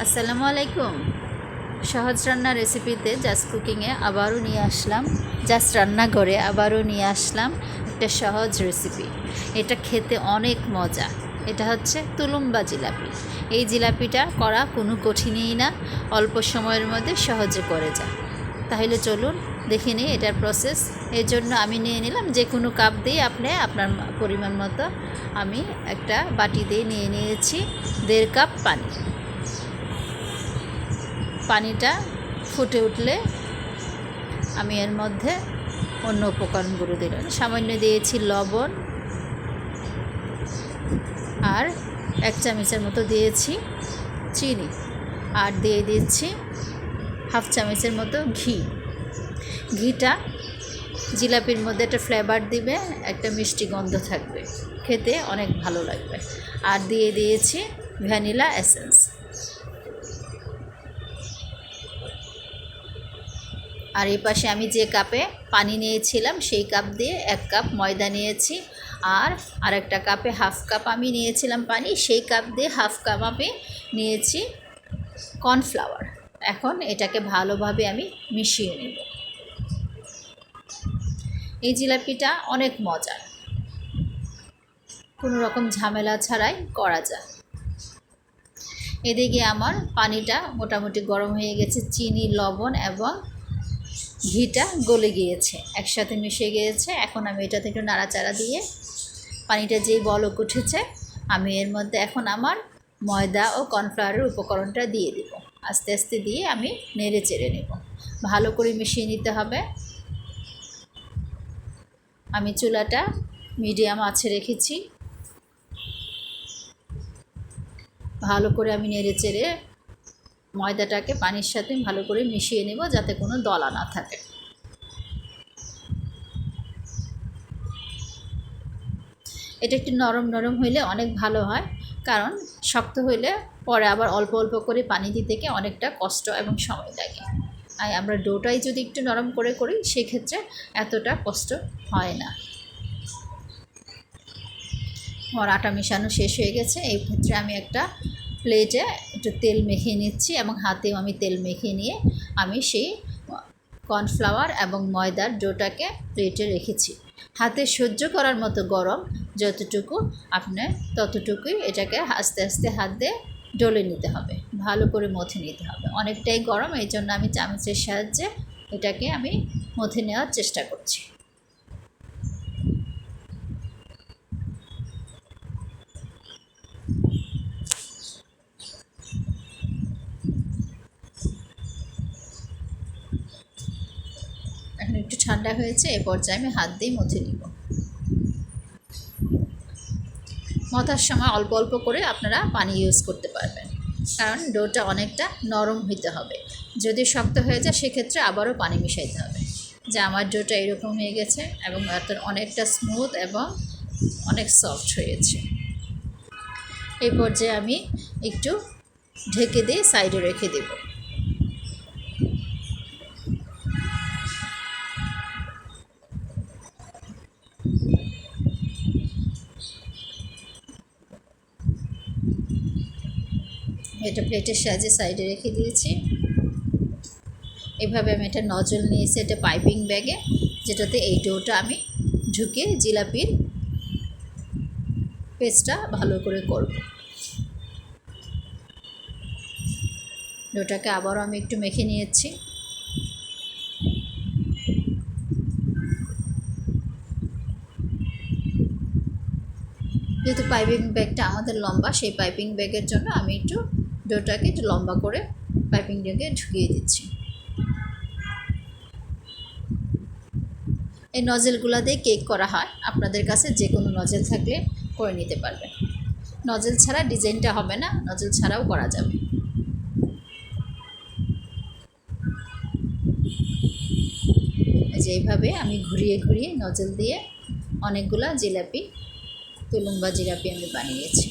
আসসালামু আলাইকুম। সহজ রান্না রেসিপিতে জাস্ট কুকিংয়ে আবারও নিয়ে আসলাম, জাস্ট রান্নাঘরে আবারও নিয়ে আসলাম একটা সহজ রেসিপি। এটা খেতে অনেক মজা। এটা হচ্ছে তুলুম্বা জিলাপি। এই জিলাপিটা করা কোনো কঠিনই না, অল্প সময়ের মধ্যে সহজে করে যায়। তাহলে চলুন দেখে নিই এটার প্রসেস। এর জন্য আমি নিয়ে নিলাম যে কোনো কাপ দিয়ে আপনি আপনার পরিমাণ মতো আমি একটা বাটি দিয়ে নিয়ে নিয়েছি 1.5 কাপ পানি। পানিটা ফুটে উঠলে আমি এর মধ্যে অন্য উপকরণগুলো দিলাম। সামান্য দিয়েছি লবণ, আর 1 চামচের মতো দিয়েছি চিনি, আর দিয়ে দিচ্ছি 1/2 চামচের মতো ঘি। ঘিটা জিলাপির মধ্যে একটা ফ্লেভার দিবে, একটা মিষ্টি গন্ধ থাকবে, খেতে অনেক ভালো লাগবে। আর দিয়ে দিয়েছি ভ্যানিলা এসেন্স। আর এই পাশে আমি যে কাপে পানি নিয়েছিলাম সেই কাপ দিয়ে 1 কাপ ময়দা নিয়েছি, আর আরেকটা কাপে 1/2 কাপ আমি নিয়েছিলাম পানি, সেই কাপ দিয়ে 1/2 কাপ আমি নিয়েছি কর্নফ্লাওয়ার। এখন এটাকে ভালোভাবে আমি মিশিয়ে নেব। এই জিলাপিটা অনেক মজার, কোনো রকম ঝামেলা ছাড়াই করা যায়। এদিকে আমার পানিটা মোটামুটি গরম হয়ে গেছে, চিনি, লবণ এবং ঘিটা গলে গিয়েছে, একসাথে মিশে গিয়েছে। এখন আমি এটাতে একটু নাড়াচাড়া দিয়ে পানিটা যেই বলক উঠেছে, আমি এর মধ্যে এখন আমার ময়দা ও কর্নফ্লাওয়ারের উপকরণটা দিয়ে দেব। আস্তে আস্তে দিয়ে আমি নেড়ে চেড়ে নেব, ভালো করে মিশিয়ে নিতে হবে। আমি চুলাটা মিডিয়াম আঁচে রেখেছি। ভালো করে আমি নেড়ে চেড়ে ময়দাটাকে পানির সাথে ভালো করে মিশিয়ে নেব, যাতে কোনো দলা না থাকে। এটা একটু নরম নরম হইলে অনেক ভালো হয়, কারণ শক্ত হইলে পরে আবার অল্প অল্প করে পানি দিতে গিয়ে অনেকটা কষ্ট এবং সময় লাগে। আর আমরা ডোটাই যদি একটু নরম করে করি সেক্ষেত্রে এতটা কষ্ট হয় না। আমার আটা মেশানো শেষ হয়ে গেছে। এই ক্ষেত্রে আমি একটা প্লেটে একটু তেল মেখে নিচ্ছি এবং হাতেও আমি তেল মেখে নিয়ে আমি সেই কর্নফ্লাওয়ার এবং ময়দার ডোটাকে প্লেটে রেখেছি। হাতে সহ্য করার মতো গরম যতটুকু আপনার, ততটুকুই এটাকে আস্তে আস্তে হাত দিয়ে ডলে নিতে হবে, ভালো করে মথে নিতে হবে। অনেকটাই গরম, এই জন্য আমি চামচের সাহায্যে এটাকে আমি মথে নেওয়ার চেষ্টা করছি। এখন একটু ঠান্ডা হয়েছে, এ পর্যায়ে আমি হাত দিয়ে মথে নিব। মথার সময় অল্প অল্প করে আপনারা পানি ইউজ করতে পারবেন, কারণ ডোটা অনেকটা নরম হইতে হবে। যদি শক্ত হয়ে যায় সেক্ষেত্রে আবারও পানি মিশাইতে হবে। যে আমার ডোটা এরকম হয়ে গেছে এবং অনেকটা স্মুথ এবং অনেক সফট হয়েছে। এই পর্যায়ে আমি একটু ঢেকে দিয়ে সাইডে রেখে দেব। এটা প্লেটের সাহায্যে সাইডে রেখে দিয়েছি। এভাবে আমি একটা নজল নিয়েছি, এটা পাইপিং ব্যাগে, যেটাতে এই ডোটা আমি ঢুকিয়ে জিলাপির পেস্টটা ভালো করে করব। ডোটাকে আবারও আমি একটু মেখে নিয়েছি। যেহেতু পাইপিং ব্যাগটা আমাদের লম্বা, সেই পাইপিং ব্যাগের জন্য আমি একটু ডোটাকে একটু লম্বা করে পাইপিং ব্যাগে ঢুকিয়ে দিচ্ছি। এই নজেলগুলো দিয়ে কেক করা হয়, আপনাদের কাছে যে কোনো নজেল থাকলে করে নিতে পারবেন। নজেল ছাড়া ডিজাইনটা হবে না, নজেল ছাড়াও করা যাবে। যে এইভাবে আমি ঘুরিয়ে ঘুরিয়ে নজেল দিয়ে অনেকগুলা জিলাপি, তুলুম্বা জিলাপি আমি বানিয়েছি।